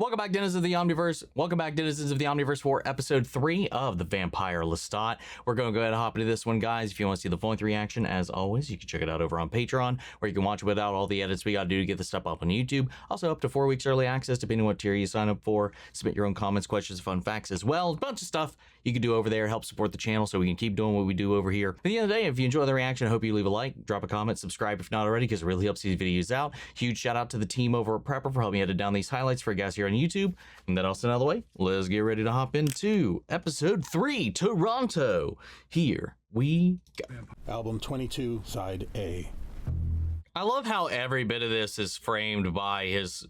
Welcome back, denizens of the Omniverse. Welcome back, denizens of the Omniverse, for episode 3 of the Vampire Lestat. We're going to go ahead and hop into this one, guys. If you want to see the full-length reaction, as always, you can check it out over on Patreon, where you can watch it without all the edits we got to do to get this stuff up on YouTube. Also, up to 4 weeks early access, depending on what tier you sign up for. Submit your own comments, questions, fun facts as well. A bunch of stuff you can do over there. Help support the channel so we can keep doing what we do over here. At the end of the day, if you enjoy the reaction, I hope you leave a like, drop a comment, subscribe if not already, because it really helps these videos out. Huge shout out to the team over at Prepper for helping me edit down these highlights for you guys here on YouTube. And that also out of the way, let's get ready to hop into episode 3, Toronto. Here we go. Album 22, side A. I love how every bit of this is framed by his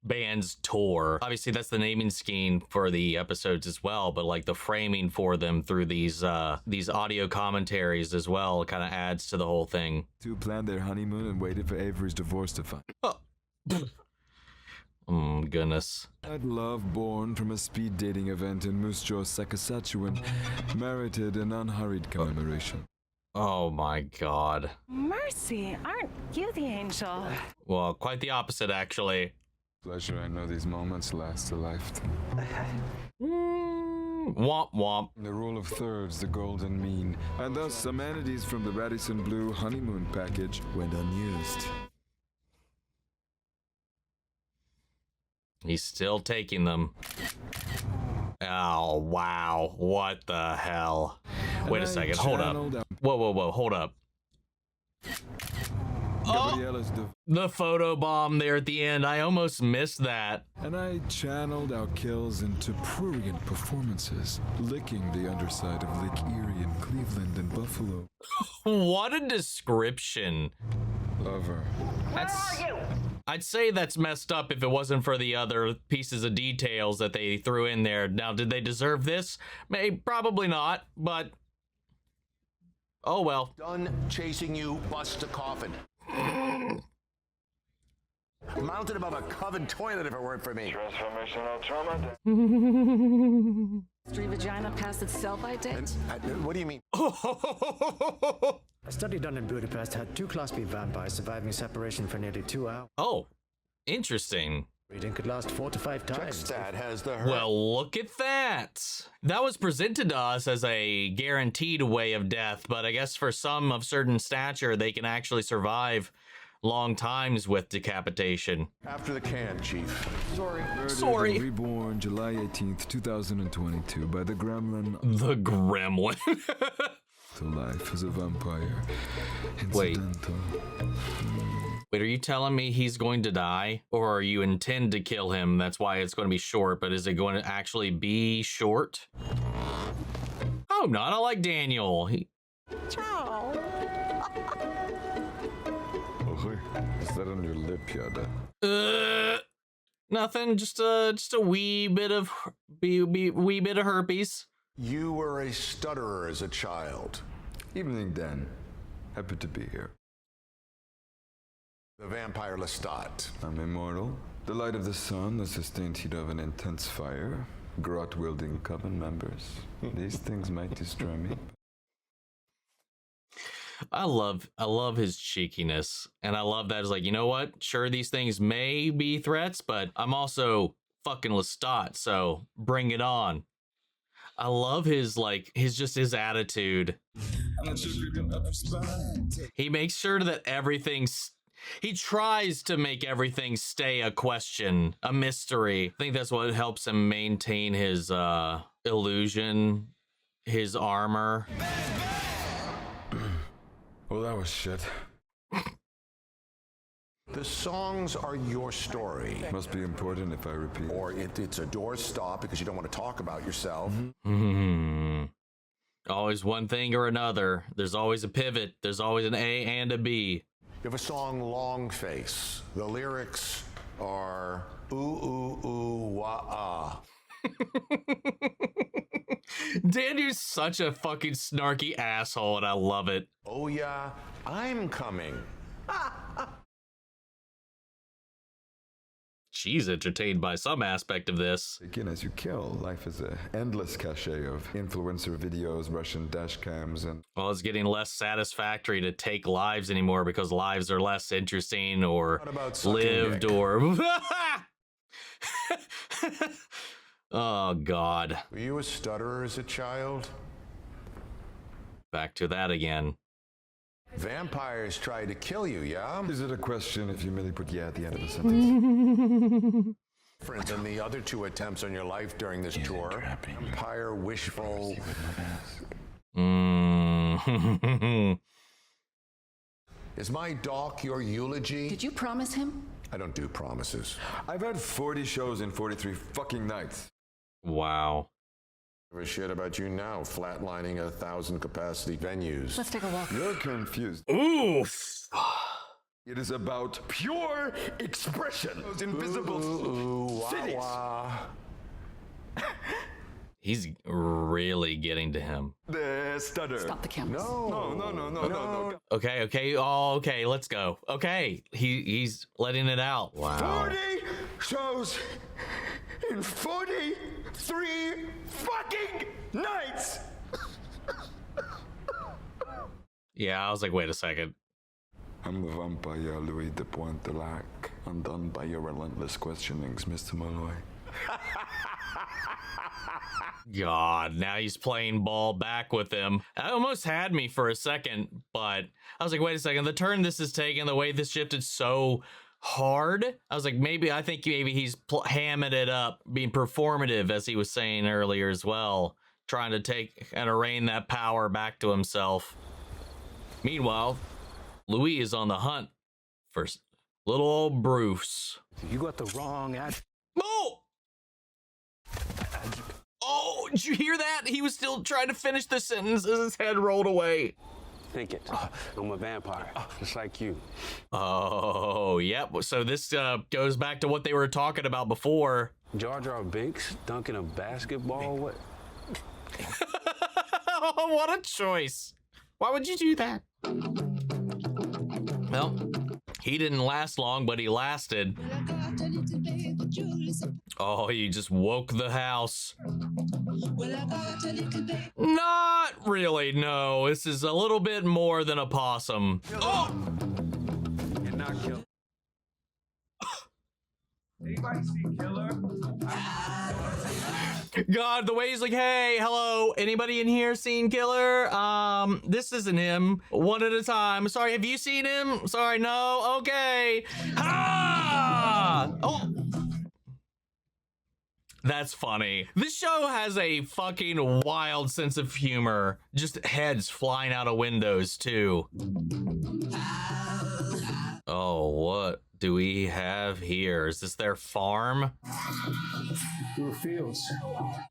band's tour. Obviously, that's the naming scheme for the episodes as well, but like the framing for them through these audio commentaries as well kind of adds to the whole thing. Two planned their honeymoon and waited for Avery's divorce to find. Oh, goodness. That love born from a speed dating event in Moose Jaw, Saskatchewan, merited an unhurried commemoration. Oh my God. Mercy, aren't you the angel? Well, quite the opposite, actually. Pleasure, I know these moments last a lifetime. Womp womp. The rule of thirds, the golden mean, and thus amenities from the Radisson Blue honeymoon package went unused. He's still taking them. Oh, wow. What the hell? Wait a second. Hold up. Whoa. Hold up. Oh, the photo bomb there at the end. I almost missed that. And I channeled our kills into prurient performances, licking the underside of Lake Erie in Cleveland and Buffalo. What a description. Lover. I'd say that's messed up if it wasn't for the other pieces of details that they threw in there. Now, did they deserve this? Probably not, but oh well. Done chasing you, bust a coffin. Mounted above a coven toilet if it weren't for me. Transformational trauma. Street vagina past its sell-by date? What do you mean? A study done in Budapest had 2 Class B vampires surviving separation for nearly 2 hours. Oh, interesting. Breeding could last 4 to 5 times. Checkstad has the hurt. Well, look at that. That was presented to us as a guaranteed way of death, but I guess for some of certain stature, they can actually survive long times with decapitation. After the can, Chief. Sorry. Reborn July 18th, 2022 by the Gremlin The Gremlin. to life as a vampire. Wait. Incidental. Wait, are you telling me he's going to die? Or you intend to kill him? That's why it's going to be short, but is it going to actually be short? Oh, not. I like Daniel. Is that on your lip, Yada? Nothing. Just a wee bit of herpes. You were a stutterer as a child. Evening, Dan. Happy to be here. The Vampire Lestat. I'm immortal. The light of the sun, the sustained heat of an intense fire. Grot-wielding coven members. These things might destroy me. I love his cheekiness, and I love that it's like, you know what? Sure, these things may be threats, but I'm also fucking Lestat, so bring it on. I love his attitude. He makes sure that he tries to make everything stay a question, a mystery. I think that's what helps him maintain his illusion, his armor. Well, that was shit. The songs are your story. Must be important if I repeat. Or it's a doorstop because you don't want to talk about yourself. Always one thing or another. There's always a pivot. There's always an A and a B. You have a song, Long Face. The lyrics are ooh, ooh, ooh, wah, ah. Daniel's such a fucking snarky asshole, and I love it. Oh yeah, I'm coming. She's entertained by some aspect of this. Begin as you kill. Life is an endless cachet of influencer videos, Russian dash cams, and... Well, it's getting less satisfactory to take lives anymore because lives are less interesting or lived or... Oh, God. Were you a stutterer as a child? Back to that again. Vampires tried to kill you, yeah? Is it a question if you merely put yeah at the end of a sentence? Different than the other two attempts on your life during this tour. Vampire, wishful. Is my doc your eulogy? Did you promise him? I don't do promises. I've had 40 shows in 43 fucking nights. Wow. Give a shit about you now, flatlining 1,000 capacity venues. Let's take a walk. You're confused. Oof. It is about pure expression. Those invisible cities. He's really getting to him. The stutter. Stop the cameras. No. Okay. Oh, okay. Let's go. Okay. He's letting it out. Wow. 40 shows in 43 fucking nights. Yeah, I was like, wait a second. I'm the vampire Louis de Pointe-Lac, undone by your relentless questionings, Mr. Malloy. God, now he's playing ball back with him. That almost had me for a second, but I was like, wait a second. The turn this is taking, the way this shifted so hard, I was like, I think maybe he's hamming it up, being performative, as he was saying earlier as well, trying to take and rein that power back to himself. Meanwhile, Louis is on the hunt for little old Bruce. You got the wrong ad. Oh! Oh, did you hear that? He was still trying to finish the sentence as his head rolled away. Think it. I'm a vampire, just like you. Oh, yep. So this goes back to what they were talking about before. Jar Jar Binks dunking a basketball? What? What a choice. Why would you do that? Well, he didn't last long, but he lasted. Oh, he just woke the house. Not really, no. This is a little bit more than a possum. Oh! You're not killed. Anybody see Killer? God, the way he's like, hey, hello, anybody in here seen Killer? This isn't him. One at a time. Sorry, have you seen him? Sorry, no? Okay. Ah! Oh. That's funny. This show has a fucking wild sense of humor. Just heads flying out of windows, too. Oh, what do we have here? Is this their farm? Through fields.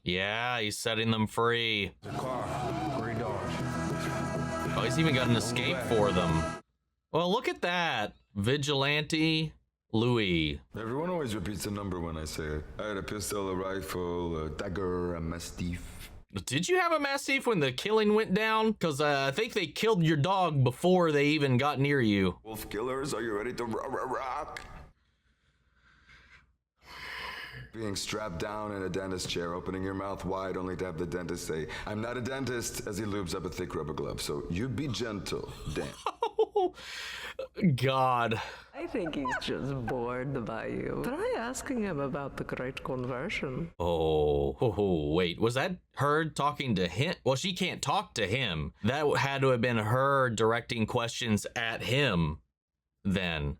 Yeah, he's setting them free. The car, gray Dodge. Oh, he's even got an escape for them. Well, look at that. Vigilante Louis. Everyone always repeats the number when I say it. I had a pistol, a rifle, a dagger, a mastiff. Did you have a mastiff when the killing went down? Because I think they killed your dog before they even got near you. Wolf killers, are you ready to rock? Being strapped down in a dentist chair, opening your mouth wide only to have the dentist say, I'm not a dentist, as he lubes up a thick rubber glove. So you be gentle, Dan. God. I think he's just bored by you. Try asking him about the great conversion. Oh, wait. Was that her talking to him? Well, she can't talk to him. That had to have been her directing questions at him then,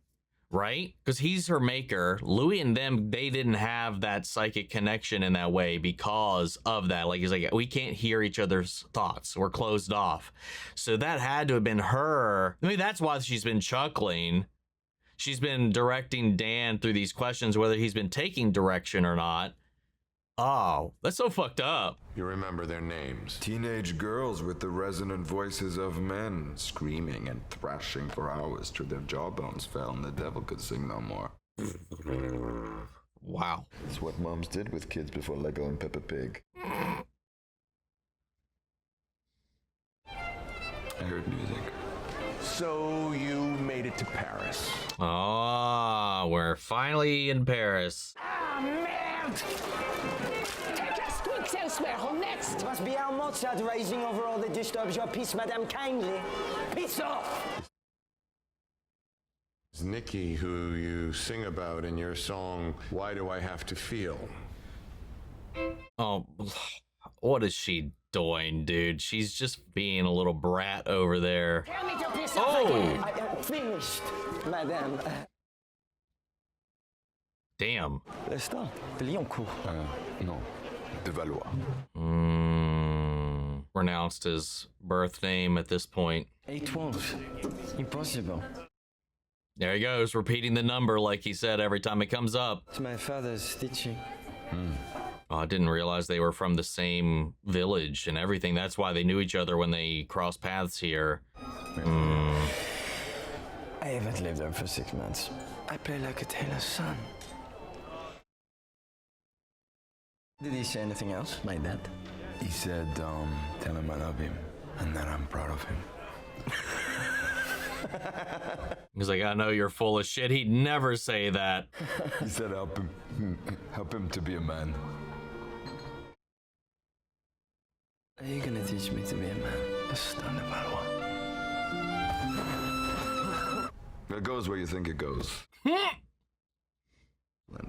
right? Because he's her maker. Louis and them, they didn't have that psychic connection in that way because of that. Like, he's like, we can't hear each other's thoughts. We're closed off. So that had to have been her. I mean, that's why she's been chuckling. She's been directing Dan through these questions, whether he's been taking direction or not. Oh, that's so fucked up. You remember their names. Teenage girls with the resonant voices of men, screaming and thrashing for hours till their jawbones fell and the devil could sing no more. Wow. It's what moms did with kids before Lego and Peppa Pig. I heard music. So you made it to Paris. Oh, we're finally in Paris. Ah, merde! Take your squeaks elsewhere, who next? Must be our Mozart raising over all that disturbs your peace, madame, kindly. Peace off! Nikki, who you sing about in your song, Why Do I Have to Feel? Oh, what is she doing, dude? She's just being a little brat over there. Oh! Finished, madame. Damn. Lestat, Liancourt. Non, de Valois. Pronounced his birth name at this point. It won't. Impossible. There he goes, repeating the number like he said every time it comes up. It's my father's teaching. Oh, I didn't realize they were from the same village and everything. That's why they knew each other when they crossed paths here. I haven't lived there for 6 months. I play like a tailor's son. Did he say anything else, my dad? He said, tell him I love him and that I'm proud of him. He's like, I know you're full of shit. He'd never say that. He said, help him to be a man. Are you gonna teach me to be a man? Lestat de Valois. It goes where you think it goes. And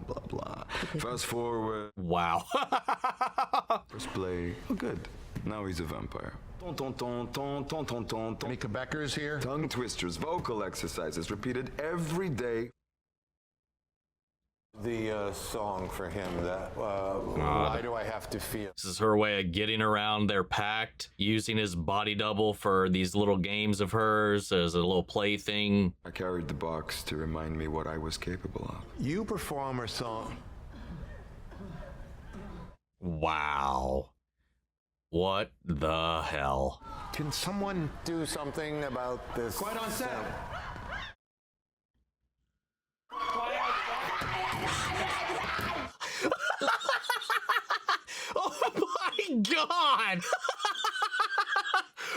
blah blah. Fast forward. Wow. First play. Oh, good. Now he's a vampire. Mika Becker's here. Tongue twisters, vocal exercises repeated every day. The song for him, that Why Do I Have to Feel? This is her way of getting around their pact, using his body double for these little games of hers as a little plaything. I carried the box to remind me what I was capable of. You perform a song. Wow. What the hell? Can someone do something about this? Quite on set. Oh my god!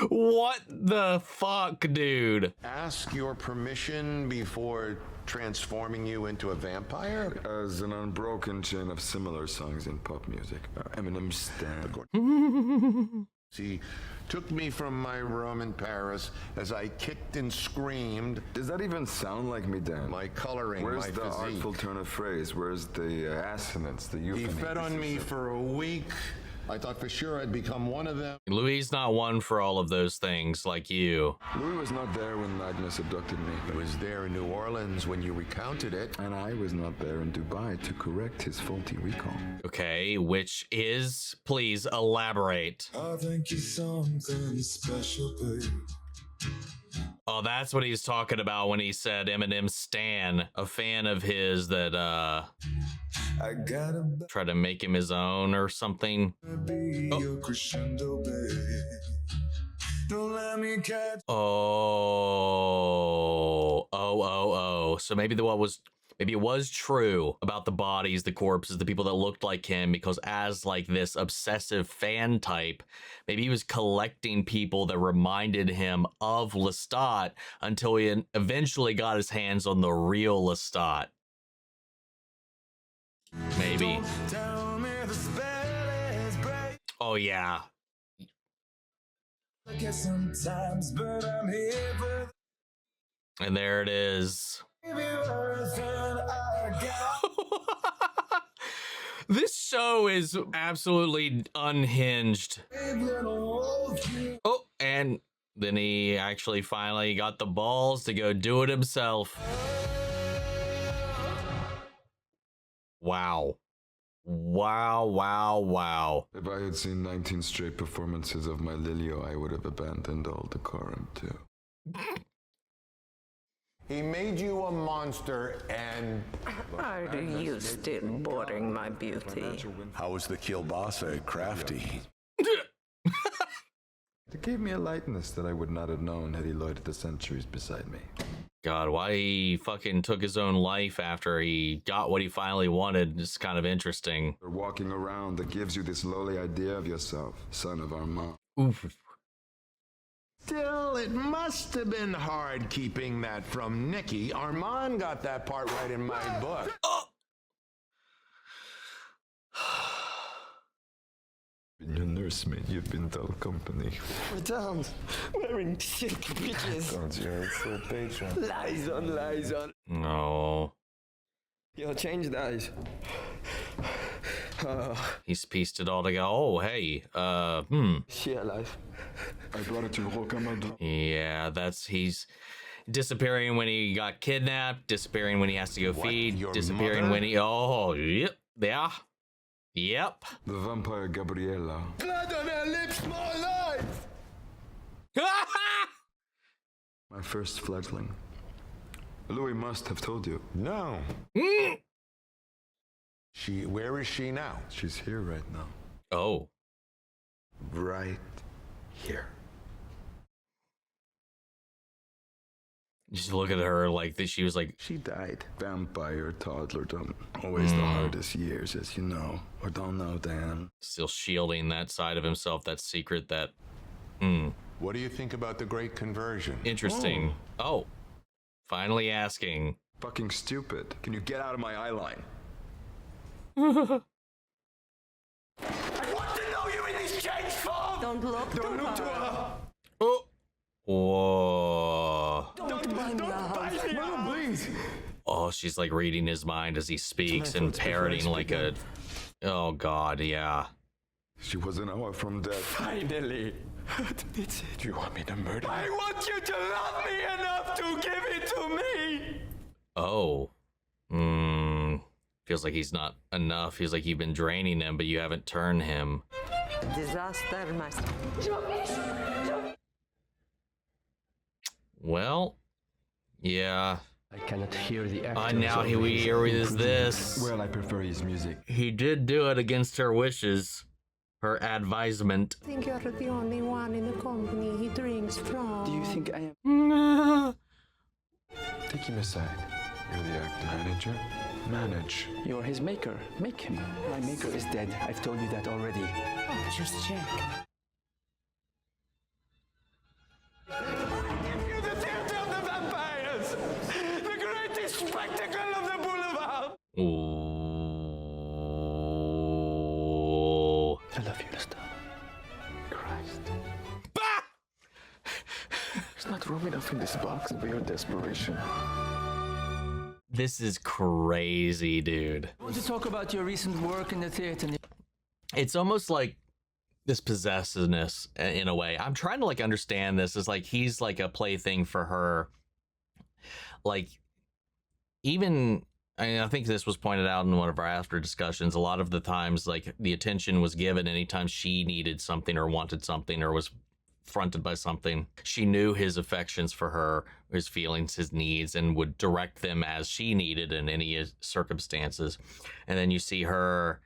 What the fuck, dude? Ask your permission before transforming you into a vampire? As an unbroken chain of similar songs in pop music. Eminem Stan. He took me from my room in Paris as I kicked and screamed. Does that even sound like me, Dan? My coloring, Where's my the physique. artful turn of phrase? Where's the assonance, the He euphony? fed on me for a week. I thought for sure I'd become one of them. Louis not one for all of those things like you. Louis was not there when Magnus abducted me. I was there in New Orleans when you recounted it. And I was not there in Dubai to correct his faulty recall. Okay, which is, please elaborate. I think you're something special, babe. Oh, that's what he's talking about when he said Eminem Stan, a fan of his that I gotta tried to make him his own or something. be your crescendo, babe. Don't let me catch. Oh. So maybe maybe it was true about the bodies, the corpses, the people that looked like him, because as like this obsessive fan type, maybe he was collecting people that reminded him of Lestat until he eventually got his hands on the real Lestat. Maybe. Tell me the spell is break. Oh yeah. I guess sometimes, but I'm here for And there it is. This show is absolutely unhinged. Oh, and then he actually finally got the balls to go do it himself. Wow. Wow. If I had seen 19 straight performances of my Lilio, I would have abandoned all decorum too. He made you a monster and... Are you still boring my beauty? How was the kielbasa crafty? It gave me a lightness that I would not have known had he loitered the centuries beside me. God, why he fucking took his own life after he got what he finally wanted is kind of interesting. You're walking around that gives you this lowly idea of yourself, son of Armand. Oof. Still, it must have been hard keeping that from Nikki. Armand got that part right in my book. Une curse me. You've been dull company. Returned, wearing silk breeches. Don't you? It's so patron. Lies on, lies on. No. Your changed eyes. He's pieced it all together. Oh, hey. She alive. I brought it to Rocamadour. Yeah, he's disappearing when he got kidnapped, disappearing when he has to go feed, your disappearing mother? when he. Oh, yep. Yeah. Yep. The vampire Gabriella. Blood on her lips, more life. My first fledgling. Louis must have told you. No. Where is she now? She's here right now. Oh. Right here. Just look at her like this. She was like, She died. Vampire toddlerdom. Always the hardest years, as you know. Or don't know, Dan. still shielding that side of himself, that secret, that. What do you think about the Great Conversion? Interesting. Oh. Finally asking. Fucking stupid. Can you get out of my eye line? I want to know you in this changed form. Don't look to her. Oh. Whoa. Don't buy me a house. No, please. Oh, she's like reading his mind as he speaks and parroting like a. Oh, God, yeah. She was an hour from death. Finally. That's it. Do you want me to murder I want you to love me enough to give it to me. Oh. Feels like he's not enough. Feels like you've been draining him, but you haven't turned him. Disaster, master. Well, yeah. I cannot hear the actors. Now here is this. Well, I prefer his music. He did do it against her wishes. Her advisement. I think you're the only one in the company he drinks from. Do you think I am? Take him aside. You're the actor manager. Manage. You're his maker. Make him. My maker is dead. I've told you that already. Oh, just check. You're the theater of the vampires! The greatest spectacle of the boulevard! Ooh. I love you, Lestat. Christ. There's not room enough in this box for your desperation. This is crazy, dude. I want to talk about your recent work in the theater. It's almost like this possessiveness in a way. I'm trying to like understand this as like he's like a plaything for her. Like even I think this was pointed out in one of our after discussions. A lot of the times like the attention was given anytime she needed something or wanted something or was fronted by something. She knew his affections for her, his feelings, his needs, and would direct them as she needed in any circumstances. And then you see her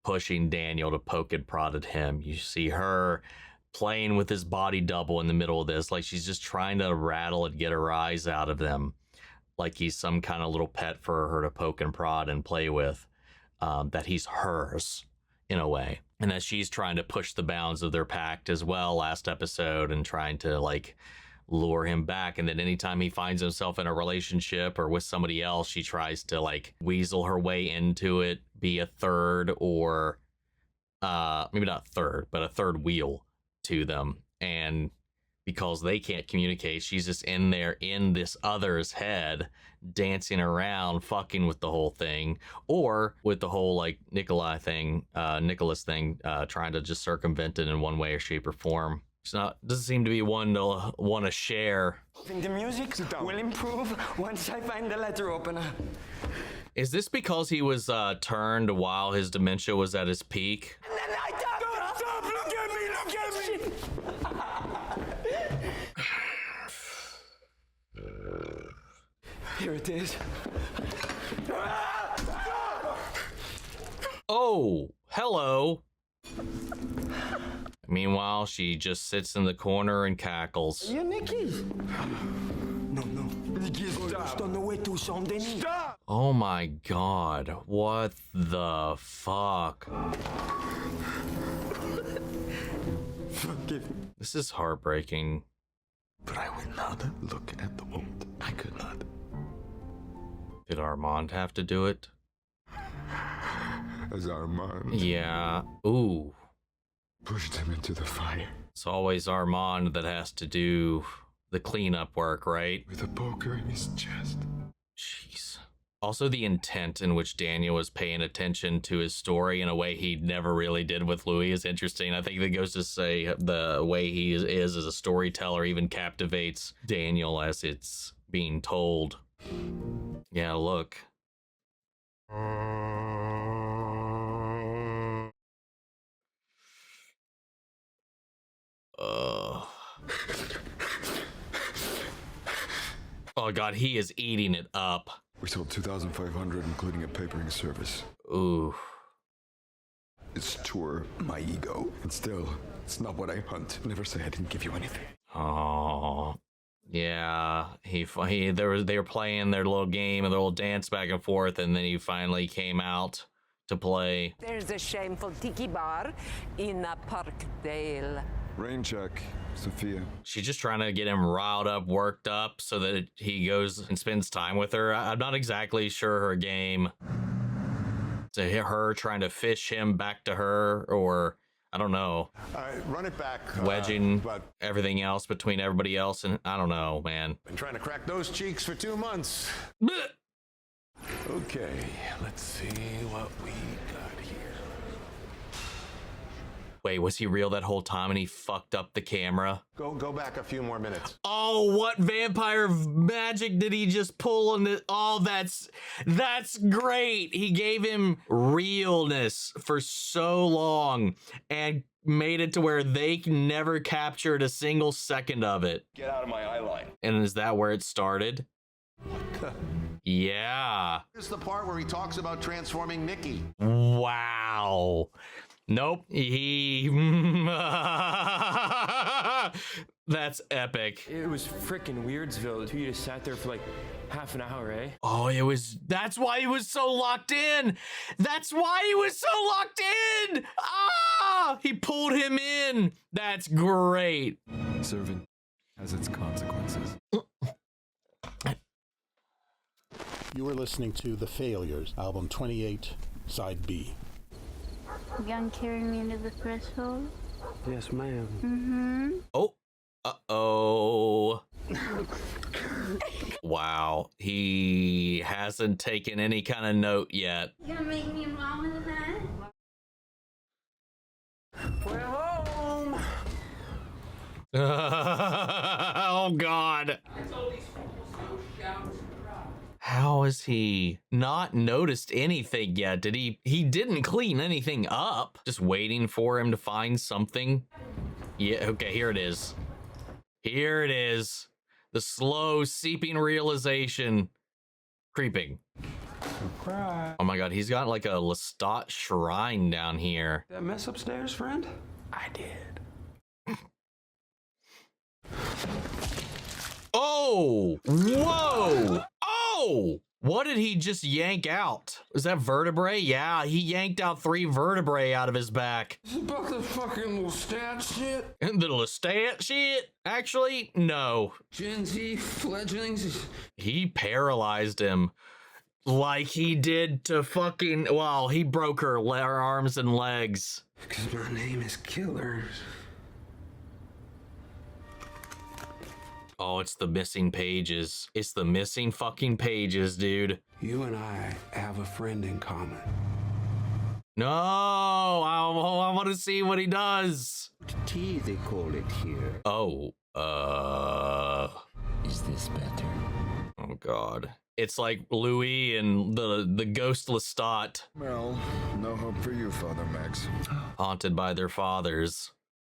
pushing Daniel to poke and prod at him. You see her playing with his body double in the middle of this, like she's just trying to rattle and get a rise out of them, like he's some kind of little pet for her to poke and prod and play with, that he's hers in a way. And that she's trying to push the bounds of their pact as well last episode and trying to like lure him back. And then anytime he finds himself in a relationship or with somebody else, she tries to like weasel her way into it, be a third or maybe not third, but a third wheel to them. And because they can't communicate, she's just in there in this other's head, dancing around, fucking with the whole thing, or with the whole like Nicholas thing, trying to just circumvent it in one way or shape or form. It's not, doesn't seem to be one to want to share. I think the music will improve once I find the letter opener. Is this because he was turned while his dementia was at his peak? And then I stop! Look at me! Look at me! Here it is. Oh, hello. Meanwhile, she just sits in the corner and cackles. You Nicky? No. Nicky, stop. On the way to Saint-Denis. Stop! Oh my God, what the fuck? Forgive me. This is heartbreaking. But I would not look at the wound. I could not. Did Armand have to do it? As Armand. Yeah. Ooh. pushed him into the fire. It's always Armand that has to do the cleanup work, right? With a poker in his chest. Jeez. Also, the intent in which Daniel was paying attention to his story in a way he never really did with Louis is interesting. I think that goes to say the way he is as a storyteller even captivates Daniel as it's being told. Yeah, look. Oh god, he is eating it up. We sold 2,500, including a papering service. Ooh. It's tore my ego. And still, it's not what I hunt. Never say I didn't give you anything. Oh. Yeah, they were playing their little game and their little dance back and forth, and then he finally came out to play. There's a shameful tiki bar in Parkdale. Rain check, Sophia. She's just trying to get him riled up, worked up, so that he goes and spends time with her. I'm not exactly sure her game. To hit her, trying to fish him back to her, or I don't know. Run it back. Wedging But everything else between everybody else, and I don't know, man. been trying to crack those cheeks for 2 months. Blech. Okay, let's see what we got here. Wait, was he real that whole time and he fucked up the camera? Go back a few more minutes. Oh, what vampire magic did he just pull on this? Oh, that's great. He gave him realness for so long and made it to where they never captured a single second of it. Get out of my eye line. And is that where it started? Yeah. Here's the part where he talks about transforming Nikki. Wow. Nope. That's epic. It was frickin' Weirdsville. You just sat there for like half an hour, eh? Oh, that's why he was so locked in. That's why he was so locked in. Ah, he pulled him in. That's great. Serving has its consequences. You are listening to The Failures, album 28, side B. Young carrying me into the threshold. Yes, ma'am. Mm-hmm. Oh, uh-oh. Wow, he hasn't taken any kind of note yet. You gonna make me mom in that? We're home. Oh, God. How has he not noticed anything yet? He didn't clean anything up. Just waiting for him to find something. Yeah, okay, here it is. Here it is. The slow seeping realization. Creeping. Oh my God, he's got like a Lestat shrine down here. That mess upstairs, friend? I did. Oh! Whoa! Oh! What did he just yank out? Was that vertebrae? Yeah, he yanked out 3 vertebrae out of his back. Is it about the fucking Lestat shit? The Lestat shit? Actually, no. Gen Z fledglings? He paralyzed him like he did to fucking... Well, he broke her arms and legs. Because my name is Killer. Oh, it's the missing pages. It's the missing fucking pages, dude. You and I have a friend in common. No, I want to see what he does. Tea, they call it here. Oh, Is this better? oh God. It's like Louis and the ghost Lestat, Well, no hope for you, Father Max. haunted by their fathers.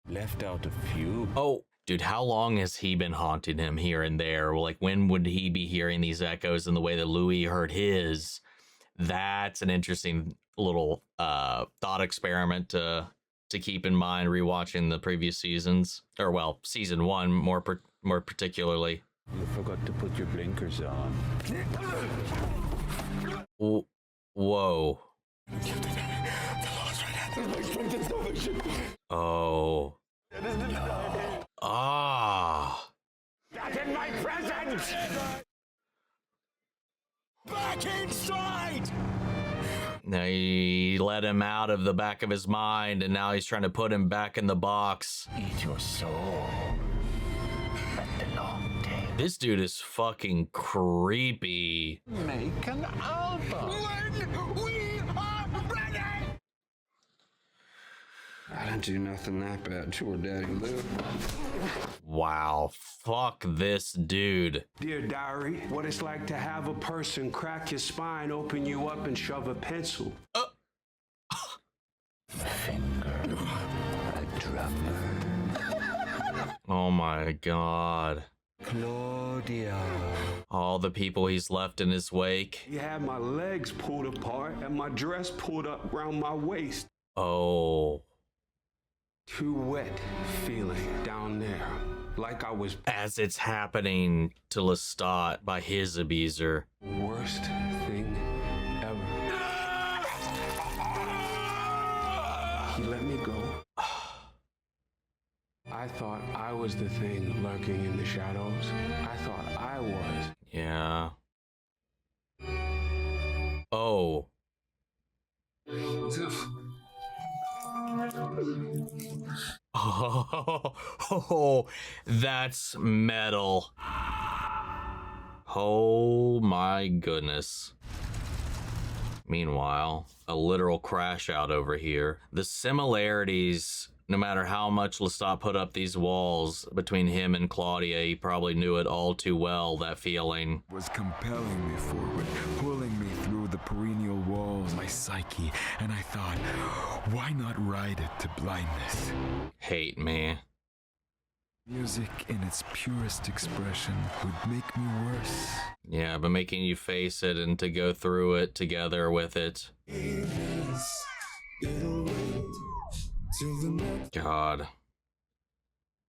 Left out a few. Oh, dude, how long has he been haunting him here and there? Like, when would he be hearing these echoes in the way that Louis heard his? That's an interesting little thought experiment to keep in mind rewatching the previous seasons, or well, season 1 more particularly. You forgot to put your blinkers on. Whoa. Oh. Ah. Back in my presence! Back inside! He let him out of the back of his mind, and now he's trying to put him back in the box. Eat your soul. Let the long tail. This dude is fucking creepy. Make an album. When we are ready! I didn't do nothing that bad to her, Daddy Lou. Wow, fuck this dude. Dear Diary, what it's like to have a person crack your spine, open you up, and shove a pencil. Finger. A drummer. Oh my god. Claudia. All the people he's left in his wake. He had my legs pulled apart and my dress pulled up around my waist. Oh. Too wet feeling down there. Like I was As it's happening to Lestat by his abuser. worst thing ever. He let me go. I thought I was the thing lurking in the shadows. I thought I was. Yeah. Oh. Oh, that's metal. Oh my goodness. Meanwhile, a literal crash out over here. The similarities, no matter how much Lestat put up these walls between him and Claudia, he probably knew it all too well, that feeling. Was compelling me forward, pulling me through the perennial walls, my psyche, and I thought, why not ride it to blindness? Hate me. Music in its purest expression would make me worse. Yeah, but making you face it and to go through it together with it. God.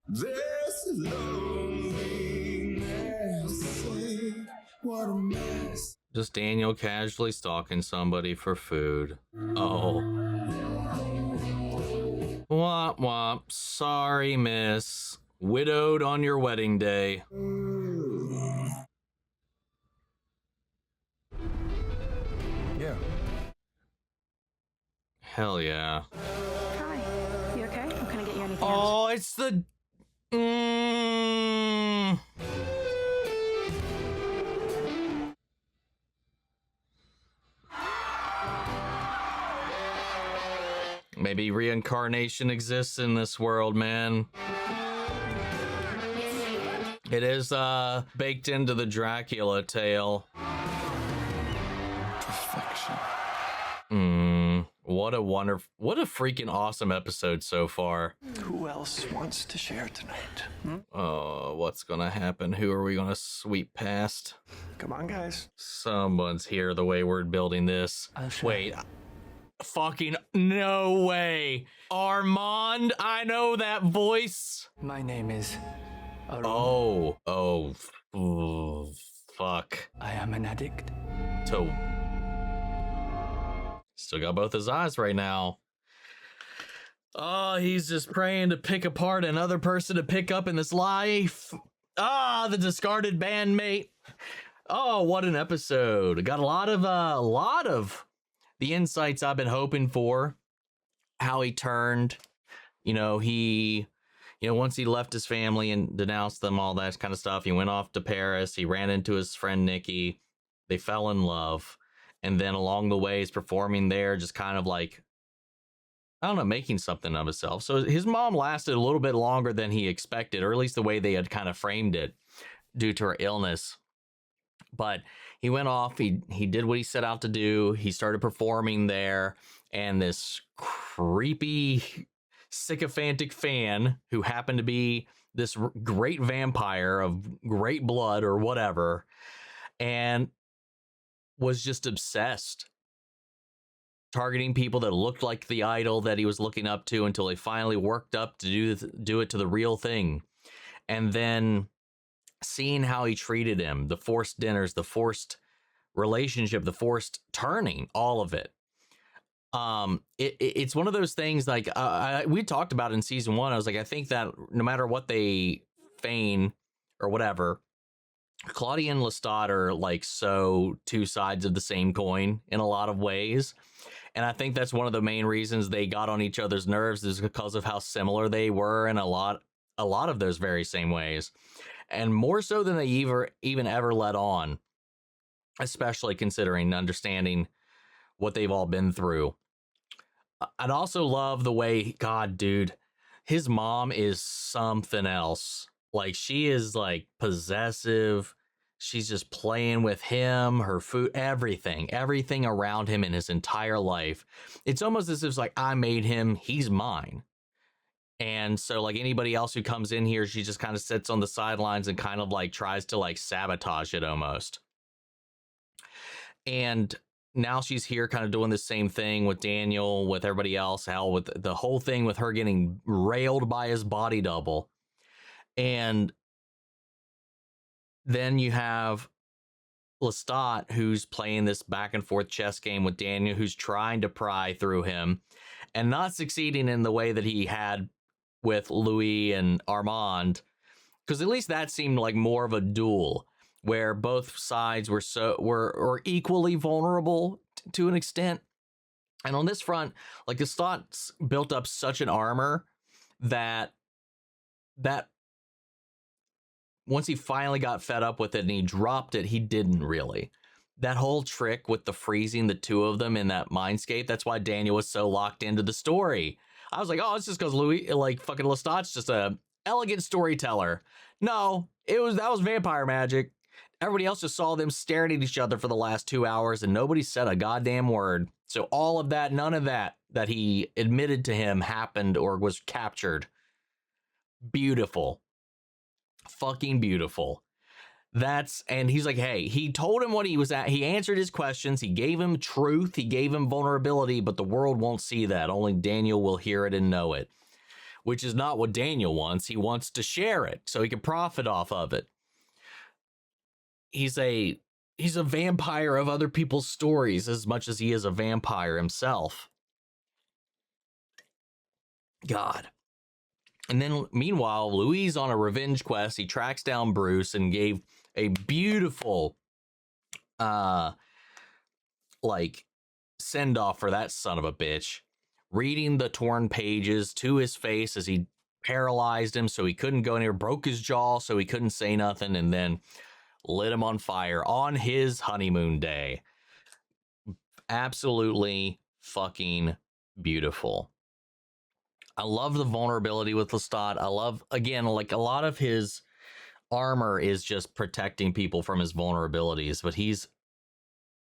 This loneliness, what a mess. Just Daniel casually stalking somebody for food. Oh. Womp womp. Sorry, miss. Widowed on your wedding day. Yeah. Hell yeah. Hi. You okay? Or can I get you anything else? Oh, it's the... Maybe reincarnation exists in this world, man. It is baked into the Dracula tale. Perfection. What a freaking awesome episode so far. Who else wants to share tonight? Oh, what's gonna happen? Who are we gonna sweep past? Come on, guys. Someone's here the way we're building this. Wait. Fucking no way. Armand, I know that voice. My name is Arun. Oh, fuck. I am an addict. Still got both his eyes right now. Oh, he's just praying to pick apart another person to pick up in this life. The discarded bandmate. Oh, what an episode. Got a lot of the insights I've been hoping for. How he turned, once he left his family and denounced them, all that kind of stuff, he went off to Paris. He ran into his friend Nikki. They fell in love. And then along the way, he's performing there, just kind of like, I don't know, making something of himself. So his mom lasted a little bit longer than he expected, or at least the way they had kind of framed it due to her illness. But he went off, he did what he set out to do. He started performing there, and this creepy, sycophantic fan who happened to be this great vampire of great blood or whatever, and was just obsessed, targeting people that looked like the idol that he was looking up to until he finally worked up to do it to the real thing. And then seeing how he treated him, the forced dinners, the forced relationship, the forced turning, all of it. It's one of those things like we talked about in season 1. I was like, I think that no matter what they feign or whatever, Claudia and Lestat are like so two sides of the same coin in a lot of ways. And I think that's one of the main reasons they got on each other's nerves is because of how similar they were in a lot of those very same ways. And more so than they even ever let on, especially considering understanding what they've all been through. I'd also love the way, God, dude, his mom is something else. Like, she is like possessive. She's just playing with him, her food, everything around him in his entire life. It's almost as if it's like, I made him, he's mine. And so like anybody else who comes in here, she just kind of sits on the sidelines and kind of like tries to like sabotage it almost. And now she's here kind of doing the same thing with Daniel, with everybody else, hell, with the whole thing with her getting railed by his body double. And then you have Lestat, who's playing this back and forth chess game with Daniel, who's trying to pry through him and not succeeding in the way that he had with Louis and Armand, because at least that seemed like more of a duel where both sides were equally vulnerable to an extent. And on this front, like Lestat built up such an armor that once he finally got fed up with it and he dropped it, he didn't really. That whole trick with the freezing the two of them in that mindscape, that's why Daniel was so locked into the story. I was like, oh, it's just because Louis, like fucking Lestat's just a elegant storyteller. No, that was vampire magic. Everybody else just saw them staring at each other for the last 2 hours and nobody said a goddamn word. So all of that, none of that he admitted to him happened or was captured. Beautiful. Fucking beautiful. And he's like, hey, he told him what he was at. He answered his questions. He gave him truth. He gave him vulnerability, but the world won't see that. Only Daniel will hear it and know it, which is not what Daniel wants. He wants to share it so he can profit off of it. He's a vampire of other people's stories as much as he is a vampire himself. God. And then meanwhile, Louis on a revenge quest. He tracks down Bruce and gave a beautiful send off for that son of a bitch, reading the torn pages to his face as he paralyzed him so he couldn't go anywhere, broke his jaw so he couldn't say nothing, and then lit him on fire on his honeymoon day. Absolutely fucking beautiful. I love the vulnerability with Lestat. I love, again, like a lot of his armor is just protecting people from his vulnerabilities, but he's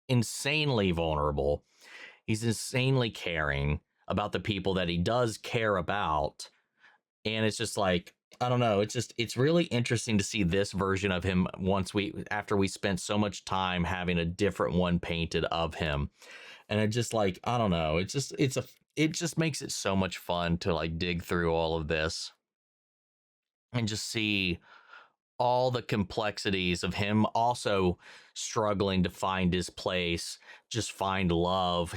insanely vulnerable. He's insanely caring about the people that he does care about. And it's just like, I don't know. It's really interesting to see this version of him after we spent so much time having a different one painted of him. And it just like, I don't know. It just makes it so much fun to like dig through all of this and just see all the complexities of him also struggling to find his place, just find love,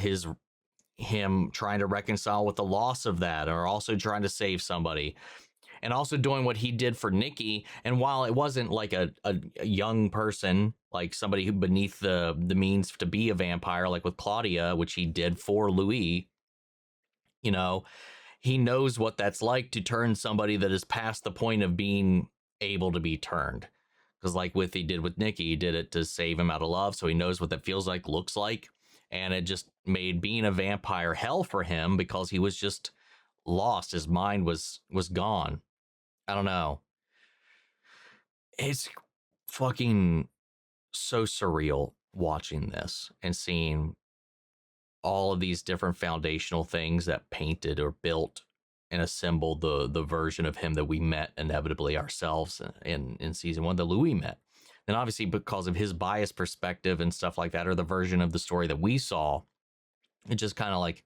him trying to reconcile with the loss of that, or also trying to save somebody, and also doing what he did for Nikki. And while it wasn't like a young person, like somebody who beneath the means to be a vampire, like with Claudia, which he did for Louis, you know, he knows what that's like to turn somebody that is past the point of being able to be turned. Because like he did with Nikki, he did it to save him out of love. So he knows what that feels like, looks like. And it just made being a vampire hell for him because he was just lost. His mind was gone. I don't know. It's fucking so surreal watching this and seeing all of these different foundational things that painted or built and assembled the version of him that we met inevitably ourselves in season 1, that Louis met. And obviously because of his biased perspective and stuff like that, or the version of the story that we saw, it just kind of like,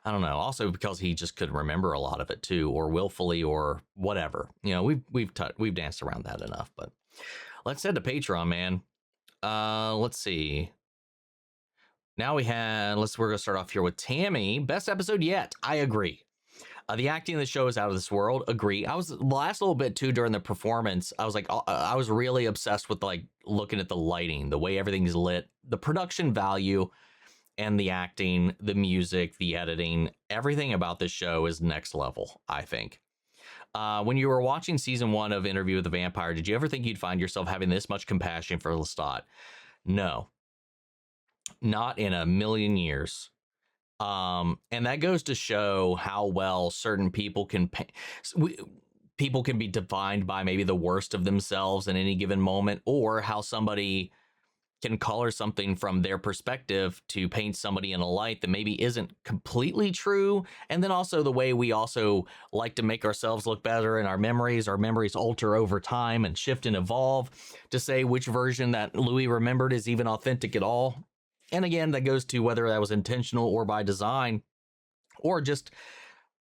I don't know. Also because he just couldn't remember a lot of it too, or willfully or whatever. You know, we've danced around that enough, but let's head to Patreon, man. Let's see. Now we're going to start off here with Tammy. Best episode yet. I agree. The acting in the show is out of this world. Agree. I was the last little bit too during the performance. I was like, I was really obsessed with like looking at the lighting, the way everything's lit, the production value, and the acting, the music, the editing. Everything about this show is next level, I think. When you were watching season 1 of Interview with the Vampire, did you ever think you'd find yourself having this much compassion for Lestat? No, not in a million years. And that goes to show how well certain people can people can be defined by maybe the worst of themselves in any given moment, or how somebody can color something from their perspective to paint somebody in a light that maybe isn't completely true. And then also the way we also like to make ourselves look better in our memories alter over time and shift and evolve to say which version that Louis remembered is even authentic at all. And again, that goes to whether that was intentional or by design, or just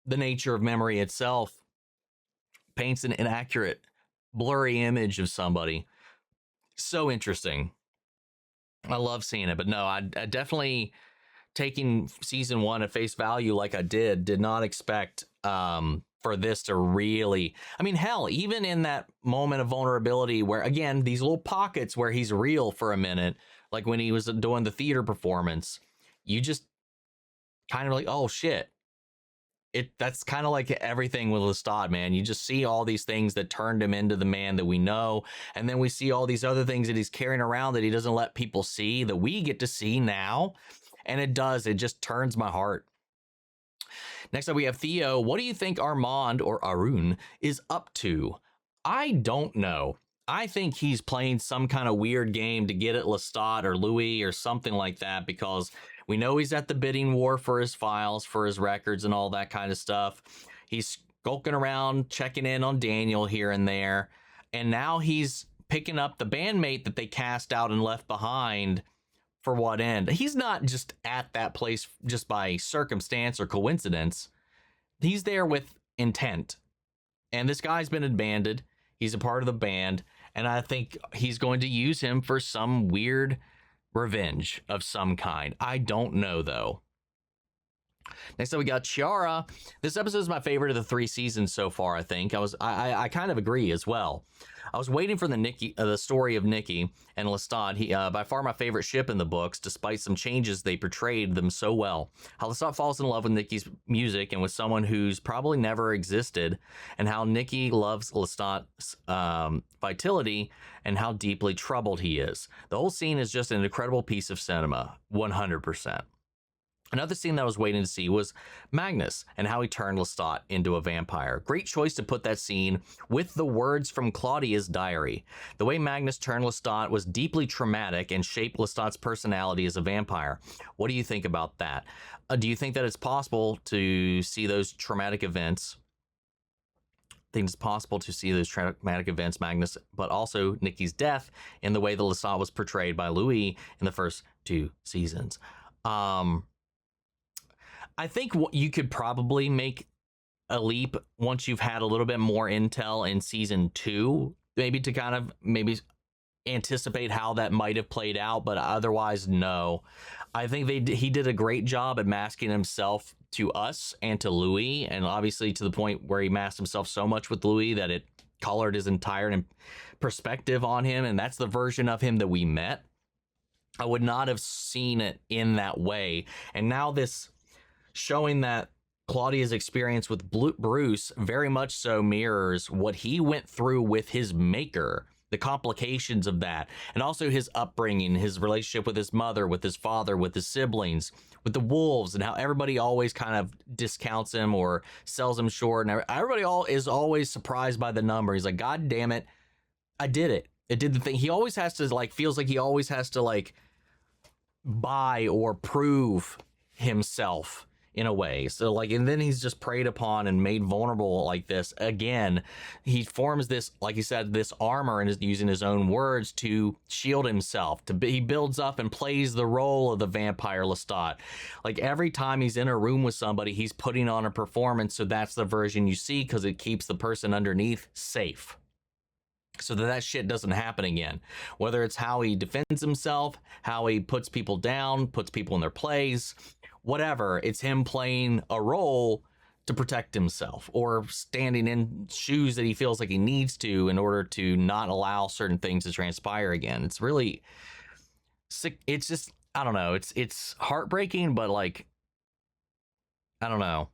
the nature of memory itself paints an inaccurate, blurry image of somebody. So interesting. I love seeing it, but no, I definitely, taking season 1 at face value like I did not expect for this to really, I mean, hell, even in that moment of vulnerability where, again, these little pockets where he's real for a minute, like when he was doing the theater performance, you just kind of like, oh shit. That's kind of like everything with Lestat, man. You just see all these things that turned him into the man that we know. And then we see all these other things that he's carrying around that he doesn't let people see, that we get to see now. And it just turns my heart. Next up, we have Theo. What do you think Armand, or Arun, is up to? I don't know. I think he's playing some kind of weird game to get at Lestat or Louis or something like that, because we know he's at the bidding war for his files, for his records and all that kind of stuff. He's skulking around, checking in on Daniel here and there. And now he's picking up the bandmate that they cast out and left behind. For what end? He's not just at that place just by circumstance or coincidence. He's there with intent. And this guy's been abandoned. He's a part of the band. And I think he's going to use him for some weird revenge of some kind. I don't know, though. Next up, we got Chiara. This episode is my favorite of the 3 seasons so far, I think. I kind of agree as well. I was waiting for the story of Nikki and Lestat. He, by far my favorite ship in the books, despite some changes they portrayed them so well. How Lestat falls in love with Nikki's music and with someone who's probably never existed, and how Nikki loves Lestat's vitality and how deeply troubled he is. The whole scene is just an incredible piece of cinema, 100%. Another scene that I was waiting to see was Magnus and how he turned Lestat into a vampire. Great choice to put that scene with the words from Claudia's diary. The way Magnus turned Lestat was deeply traumatic and shaped Lestat's personality as a vampire. What do you think about that? Do you think that it's possible to see those traumatic events? I think it's possible to see those traumatic events, Magnus, but also Nikki's death in the way that Lestat was portrayed by Louis in the first 2 seasons. I think you could probably make a leap once you've had a little bit more intel in season 2, maybe to kind of anticipate how that might have played out, but otherwise, no. I think he did a great job at masking himself to us and to Louis, and obviously to the point where he masked himself so much with Louis that it colored his entire perspective on him, and that's the version of him that we met. I would not have seen it in that way, and now this showing that Claudia's experience with Bruce very much so mirrors what he went through with his maker, the complications of that, and also his upbringing, his relationship with his mother, with his father, with his siblings, with the wolves, and how everybody always kind of discounts him or sells him short, and everybody is always surprised by the number. He's like, God damn it, I did it. It did the thing. He always has to feels like he always has to buy or prove himself in a way. So and then he's just preyed upon and made vulnerable like this. Again, he forms this, like he said, this armor, and is using his own words to shield himself. He builds up and plays the role of the vampire Lestat. Every time he's in a room with somebody, he's putting on a performance. So that's the version you see, because it keeps the person underneath safe, so that shit doesn't happen again. Whether it's how he defends himself, how he puts people down, puts people in their place, whatever, it's him playing a role to protect himself, or standing in shoes that he feels like he needs to in order to not allow certain things to transpire again. It's really sick. It's just, I don't know. It's heartbreaking, but like, I don't know.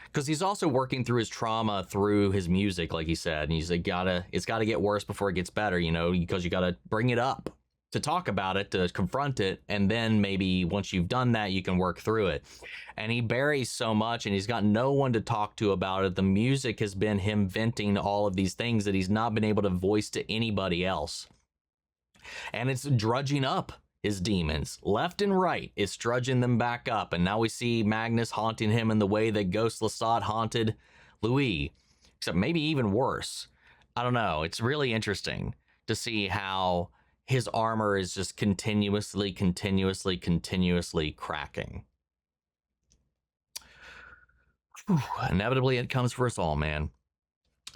Because he's also working through his trauma through his music, like he said. And he's like, it's got to get worse before it gets better, you know, because you got to bring it up to talk about it, to confront it. And then maybe once you've done that, you can work through it. And he buries so much, and he's got no one to talk to about it. The music has been him venting all of these things that he's not been able to voice to anybody else. And it's drudging up his demons left and right. It's drudging them back up, and now we see Magnus haunting him in the way that Ghost Lestat haunted Louis, except maybe even worse. I don't know. It's really interesting to see how his armor is just continuously cracking. Whew. Inevitably, it comes for us all, man.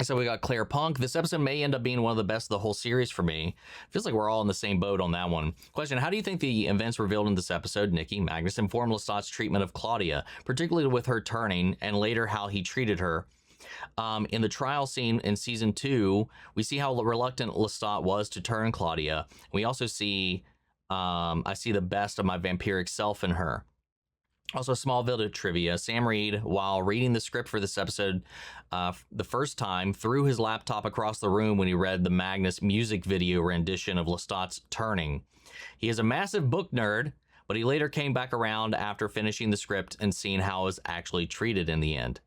So we got Claire Punk. This episode may end up being one of the best of the whole series for me. Feels like we're all in the same boat on that one. Question: how do you think the events revealed in this episode, Nikki, Magnus, informed Lestat's treatment of Claudia, particularly with her turning, and later how he treated her? In the trial scene in season 2, we see how reluctant Lestat was to turn Claudia. We also see, I see the best of my vampiric self in her. Also, small bit of trivia. Sam Reed, while reading the script for this episode the first time, threw his laptop across the room when he read the Magnus music video rendition of Lestat's Turning. He is a massive book nerd, but he later came back around after finishing the script and seeing how it was actually treated in the end.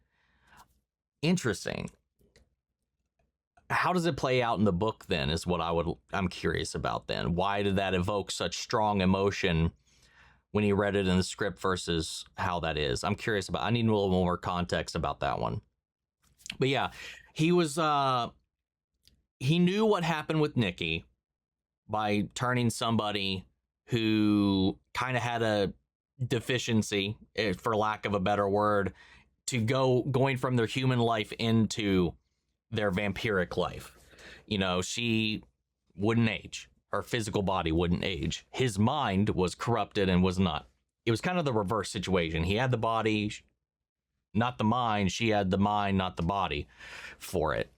Interesting. How does it play out in the book then, is what I'm curious about then. Why did that evoke such strong emotion when he read it in the script versus how that is? I'm curious about, I need a little more context about that one. But yeah, he knew what happened with Nikki by turning somebody who kind of had a deficiency, for lack of a better word, to going from their human life into their vampiric life. You know, she wouldn't age. Her physical body wouldn't age. His mind was corrupted and was not. It was kind of the reverse situation. He had the body, not the mind. She had the mind, not the body for it.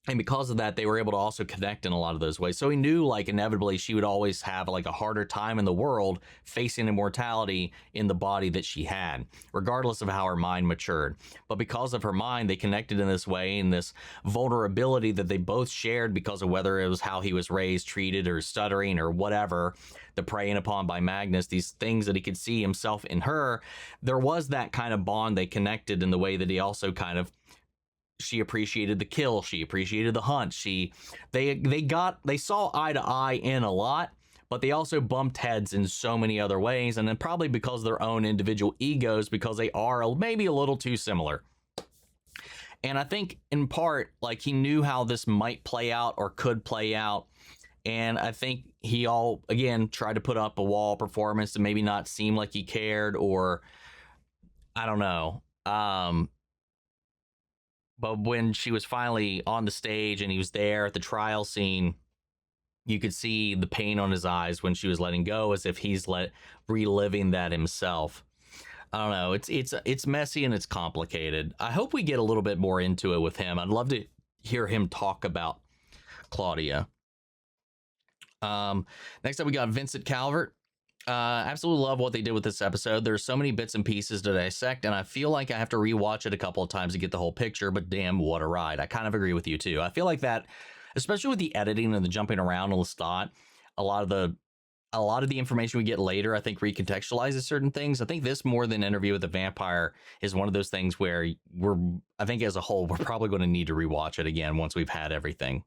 And because of that, they were able to also connect in a lot of those ways. So he knew, like, inevitably she would always have like a harder time in the world facing immortality in the body that she had, regardless of how her mind matured. But because of her mind, they connected in this way, in this vulnerability that they both shared because of whether it was how he was raised, treated, or stuttering, or whatever, the preying upon by Magnus, these things that he could see himself in her. There was that kind of bond. They connected in the way that he also kind of, she appreciated the kill, she appreciated the hunt, they saw eye to eye in a lot, but they also bumped heads in so many other ways, and then probably because of their own individual egos, because they are maybe a little too similar. And I think in part, like, he knew how this might play out or could play out, and I think he again tried to put up a wall performance to maybe not seem like he cared, or I don't know. But when she was finally on the stage and he was there at the trial scene, you could see the pain on his eyes when she was letting go, as if he's reliving that himself. I don't know. It's messy and it's complicated. I hope we get a little bit more into it with him. I'd love to hear him talk about Claudia. Next up, we got Vincent Calvert. Absolutely love what they did with this episode. There's so many bits and pieces to dissect, and I feel like I have to rewatch it a couple of times to get the whole picture, but damn, what a ride. I kind of agree with you too. I feel like that, especially with the editing and the jumping around on Lestat, a lot of the information we get later, I think, recontextualizes certain things. I think this, more than Interview with the Vampire, is one of those things where I think as a whole, we're probably going to need to rewatch it again once we've had everything.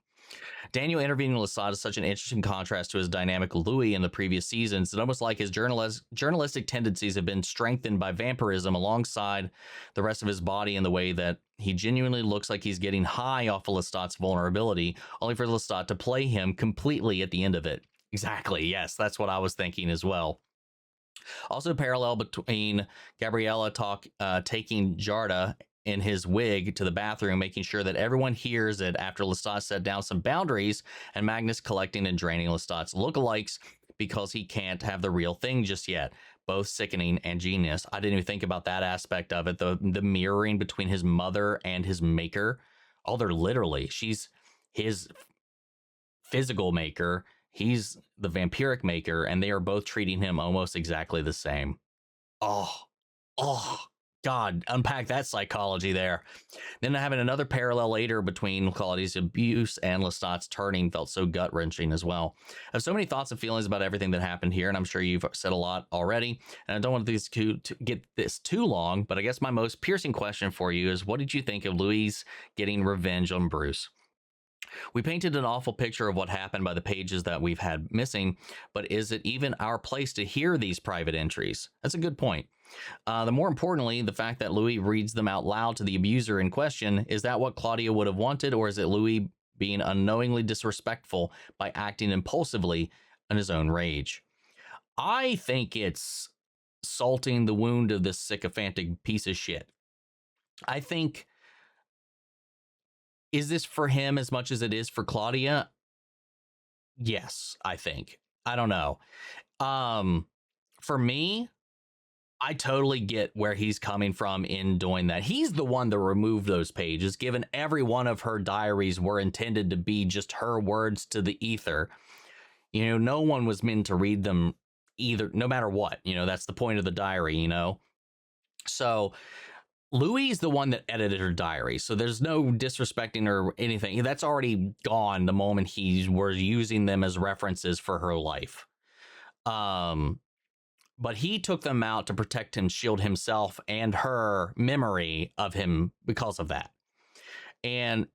Daniel intervening in Lestat is such an interesting contrast to his dynamic Louis in the previous seasons. It's almost like his journalistic tendencies have been strengthened by vampirism alongside the rest of his body, in the way that he genuinely looks like he's getting high off of Lestat's vulnerability, only for Lestat to play him completely at the end of it. Exactly, yes, that's what I was thinking as well. Also, parallel between Gabriella taking Jarda in his wig to the bathroom, making sure that everyone hears it after Lestat set down some boundaries, and Magnus collecting and draining Lestat's lookalikes because he can't have the real thing just yet. both sickening and genius. I didn't even think about that aspect of it. The mirroring between his mother and his maker. Oh, they're literally, she's his physical maker. He's the vampiric maker, and they are both treating him almost exactly the same. Oh, God, unpack that psychology there. Then having another parallel later between Claudia's abuse and Lestat's turning felt so gut-wrenching as well. I have so many thoughts and feelings about everything that happened here, and I'm sure you've said a lot already, and I don't want these to get this too long, but I guess my most piercing question for you is, what did you think of Louise getting revenge on Bruce? We painted an awful picture of what happened by the pages that we've had missing, but is it even our place to hear these private entries? That's a good point. The more importantly, the fact that Louis reads them out loud to the abuser in question, is that what Claudia would have wanted, or is it Louis being unknowingly disrespectful by acting impulsively in his own rage? I think it's salting the wound of this sycophantic piece of shit. I think, is this for him as much as it is for Claudia? Yes, I think. I don't know. For me, I totally get where he's coming from in doing that. He's the one that removed those pages, given every one of her diaries were intended to be just her words to the ether. You know, no one was meant to read them either, no matter what. You know, that's the point of the diary, you know? So Louis is the one that edited her diary, so there's no disrespecting or anything. That's already gone the moment he was using them as references for her life. But he took them out to protect him, shield himself and her memory of him because of that. And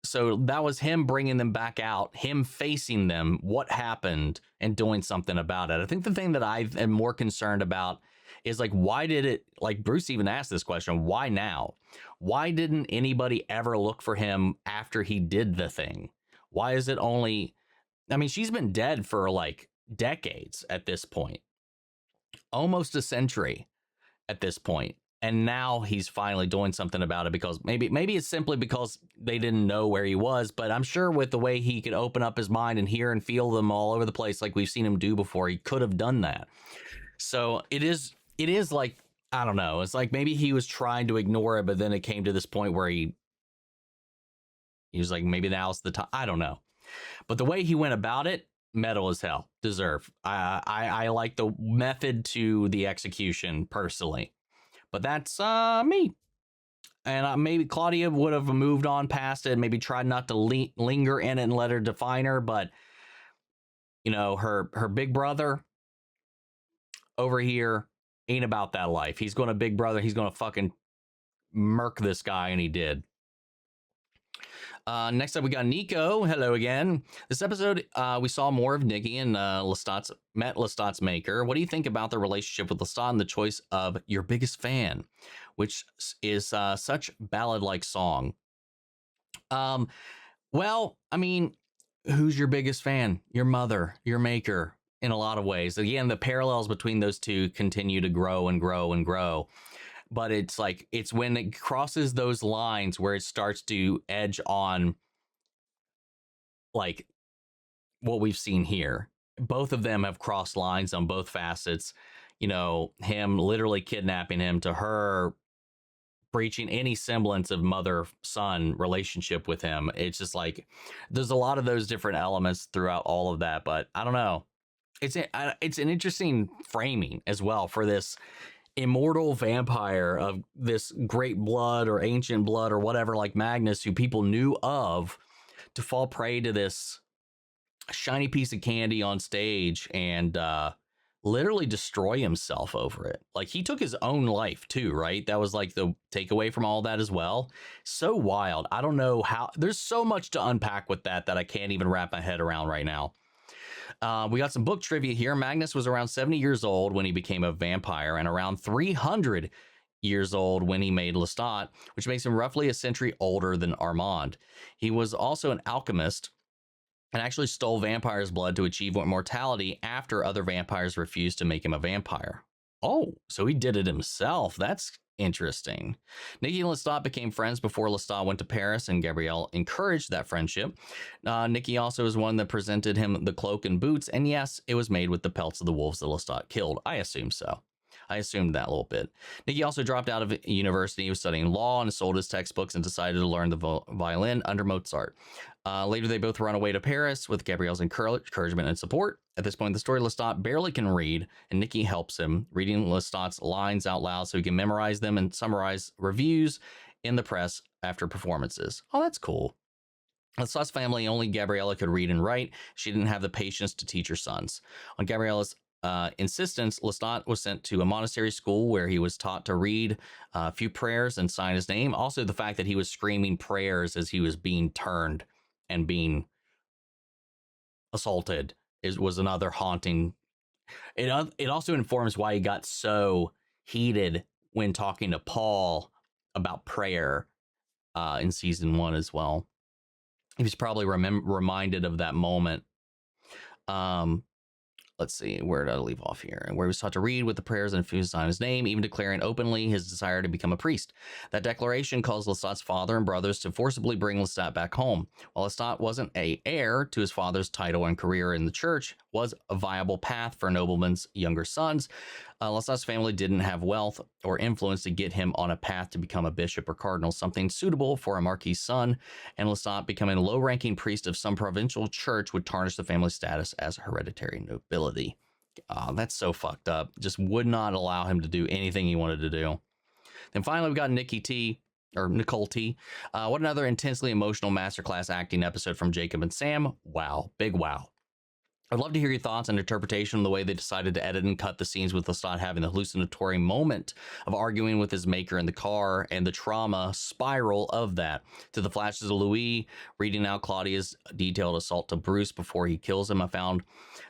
so that was him bringing them back out, him facing them, what happened, and doing something about it. I think the thing that I am more concerned about is, like, why did it, like Bruce even asked this question, why now? Why didn't anybody ever look for him after he did the thing? Why is it only, I mean, she's been dead for like decades at this point. Almost a century at this point, and now he's finally doing something about it, because maybe it's simply because they didn't know where he was, but I'm sure with the way he could open up his mind and hear and feel them all over the place like we've seen him do before, he could have done that. So it is like, I don't know, it's like maybe he was trying to ignore it, but then it came to this point where he was like, maybe now's the time. I don't know, but the way he went about it, metal as hell, deserve. I like the method to the execution personally, but that's me. And maybe Claudia would have moved on past it, maybe tried not to linger in it and let her define her. But you know, her big brother over here ain't about that life. He's going to big brother. He's going to fucking murk this guy, and he did. Next up, we got Nico. Hello again. This episode, we saw more of Nikki and Lestat's maker. What do you think about the relationship with Lestat and the choice of your biggest fan, which is such ballad-like song? Well, I mean, who's your biggest fan? Your mother, your maker, in a lot of ways. Again, the parallels between those two continue to grow and grow and grow. But it's like, it's when it crosses those lines where it starts to edge on like what we've seen here. Both of them have crossed lines on both facets. You know, him literally kidnapping him, to her breaching any semblance of mother-son relationship with him. It's just like, there's a lot of those different elements throughout all of that. But I don't know. It's an interesting framing as well for this immortal vampire of this great blood or ancient blood or whatever, like Magnus, who people knew of, to fall prey to this shiny piece of candy on stage and literally destroy himself over it. Like, he took his own life too, right? That was like the takeaway from all that as well. So wild. I don't know how, there's so much to unpack with that I can't even wrap my head around right now. We got some book trivia here. Magnus was around 70 years old when he became a vampire, and around 300 years old when he made Lestat, which makes him roughly a century older than Armand. He was also an alchemist and actually stole vampires' blood to achieve immortality after other vampires refused to make him a vampire. Oh, so he did it himself. That's interesting. Nikki and Lestat became friends before Lestat went to Paris, and Gabrielle encouraged that friendship. Nikki also is one that presented him the cloak and boots, and yes, it was made with the pelts of the wolves that Lestat killed. I assume so. I assumed that a little bit. Nikki also dropped out of university. He was studying law and sold his textbooks and decided to learn the violin under Mozart. Later, they both run away to Paris with Gabrielle's encouragement and support. At this point, the story Lestat barely can read, and Nikki helps him, reading Lestat's lines out loud so he can memorize them and summarize reviews in the press after performances. Oh, that's cool. Lestat's family, only Gabriella could read and write. She didn't have the patience to teach her sons. On Gabriella's insistence, Lestat was sent to a monastery school where he was taught to read a few prayers and sign his name. Also, the fact that he was screaming prayers as he was being turned and being assaulted was another haunting. It also informs why he got so heated when talking to Paul about prayer in season 1 as well. He was probably reminded of that moment. Let's see, where did I leave off here? Where he was taught to read with the prayers and infuse on his name, even declaring openly his desire to become a priest. That declaration caused Lestat's father and brothers to forcibly bring Lestat back home. While Lestat wasn't an heir to his father's title and career in the church, was a viable path for a nobleman's younger sons. Lestat's family didn't have wealth or influence to get him on a path to become a bishop or cardinal, something suitable for a marquis's son, and Lestat becoming a low-ranking priest of some provincial church would tarnish the family's status as hereditary nobility. That's so fucked up. Just would not allow him to do anything he wanted to do. Then finally, we got Nicole T. What another intensely emotional masterclass acting episode from Jacob and Sam. Wow. Big wow. I'd love to hear your thoughts and interpretation on the way they decided to edit and cut the scenes with Lestat having the hallucinatory moment of arguing with his maker in the car and the trauma spiral of that, to the flashes of Louis reading out Claudia's detailed assault to Bruce before he kills him. I found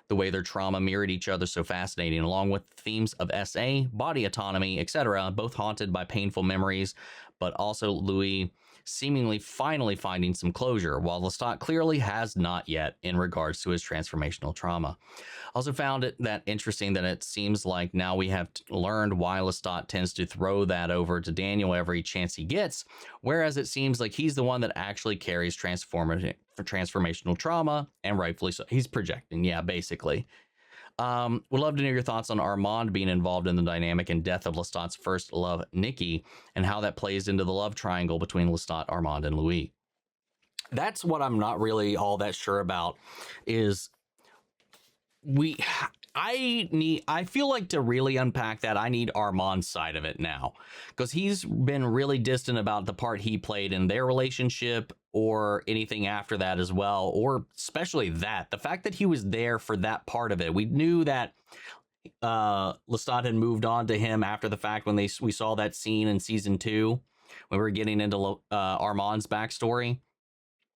the way their trauma mirrored each other so fascinating, along with themes of SA, body autonomy, etc., both haunted by painful memories, but also Louis seemingly finally finding some closure, while Lestat clearly has not yet in regards to his transformational trauma. Also found that interesting that it seems like now we have learned why Lestat tends to throw that over to Daniel every chance he gets, whereas it seems like he's the one that actually carries transformational trauma, and rightfully so. He's projecting, yeah, basically. Would love to know your thoughts on Armand being involved in the dynamic and death of Lestat's first love, Nikki, and how that plays into the love triangle between Lestat, Armand, and Louis. That's what I'm not really all that sure about. Is I feel like to really unpack that, I need Armand's side of it now, because he's been really distant about the part he played in their relationship or anything after that as well, or especially that. The fact that he was there for that part of it. We knew that Lestat had moved on to him after the fact when we saw that scene in season 2 when we were getting into Armand's backstory.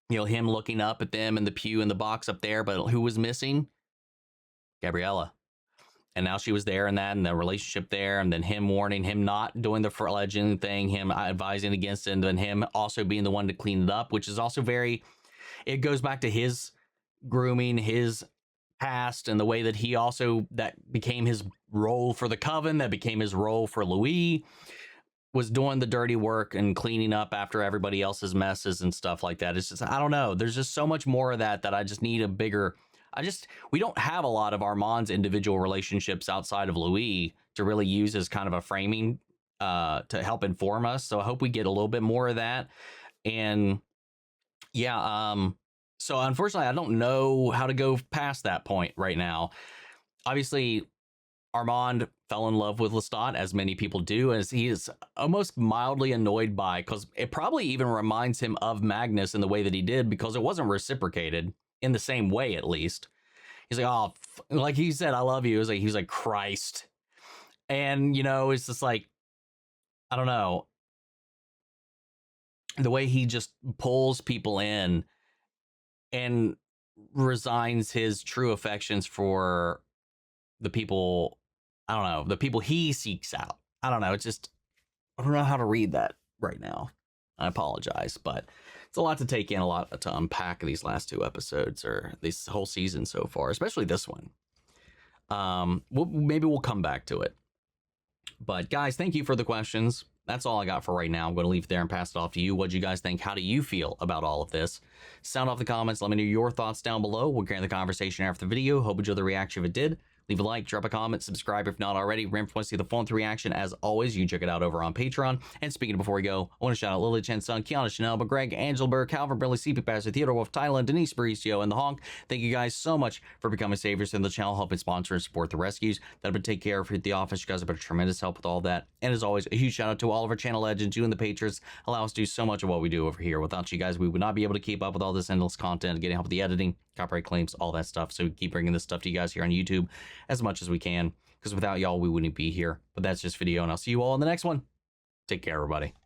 You know, him looking up at them in the pew in the box up there, but who was missing? Gabriella. And now she was there and that, and the relationship there, and then him warning him not doing the legend thing, him advising against it, and then him also being the one to clean it up, which is also it goes back to his grooming, his past, and the way that he also, that became his role for the coven, that became his role for Louis, was doing the dirty work and cleaning up after everybody else's messes and stuff like that. It's just, I don't know. There's just so much more of that I just need a bigger... we don't have a lot of Armand's individual relationships outside of Louis to really use as kind of a framing to help inform us. So I hope we get a little bit more of that. And yeah, so unfortunately, I don't know how to go past that point right now. Obviously, Armand fell in love with Lestat, as many people do, as he is almost mildly annoyed by, because it probably even reminds him of Magnus in the way that he did, because it wasn't reciprocated. In the same way, at least. He's like, oh, like he said, I love you. He was like, Christ. And, you know, it's just like, I don't know. The way he just pulls people in and resigns his true affections for the people, I don't know, the people he seeks out. I don't know. It's just, I don't know how to read that right now. I apologize, but it's a lot to take in, a lot to unpack these last 2 episodes, or this whole season so far, especially this one. Maybe we'll come back to it. But guys, thank you for the questions. That's all I got for right now. I'm going to leave it there and pass it off to you. What do you guys think? How do you feel about all of this? Sound off the comments. Let me know your thoughts down below. We'll carry the conversation after the video. Hope you enjoyed the reaction. If it did, leave a like, drop a comment, subscribe if not already. Remember, if you want to see the full reaction, as always, you can check it out over on Patreon. And speaking of before we go, I want to shout out Lily Chen Sun, Kiana Chanel, but Greg, Angela Burr, Calvin Brilly, CP Pastor, Theodore Wolf, Thailand, Denise Baricio, and the Honk. Thank you guys so much for becoming saviors in the channel, helping sponsor and support the rescues that have been taken care of here at the office. You guys have been a tremendous help with all that. And as always, a huge shout out to all of our channel legends, you and the patrons allow us to do so much of what we do over here. Without you guys, we would not be able to keep up with all this endless content, getting help with the editing, copyright claims, all that stuff. So we keep bringing this stuff to you guys here on YouTube as much as we can, because without y'all, we wouldn't be here. But that's just video, and I'll see you all in the next one. Take care, everybody.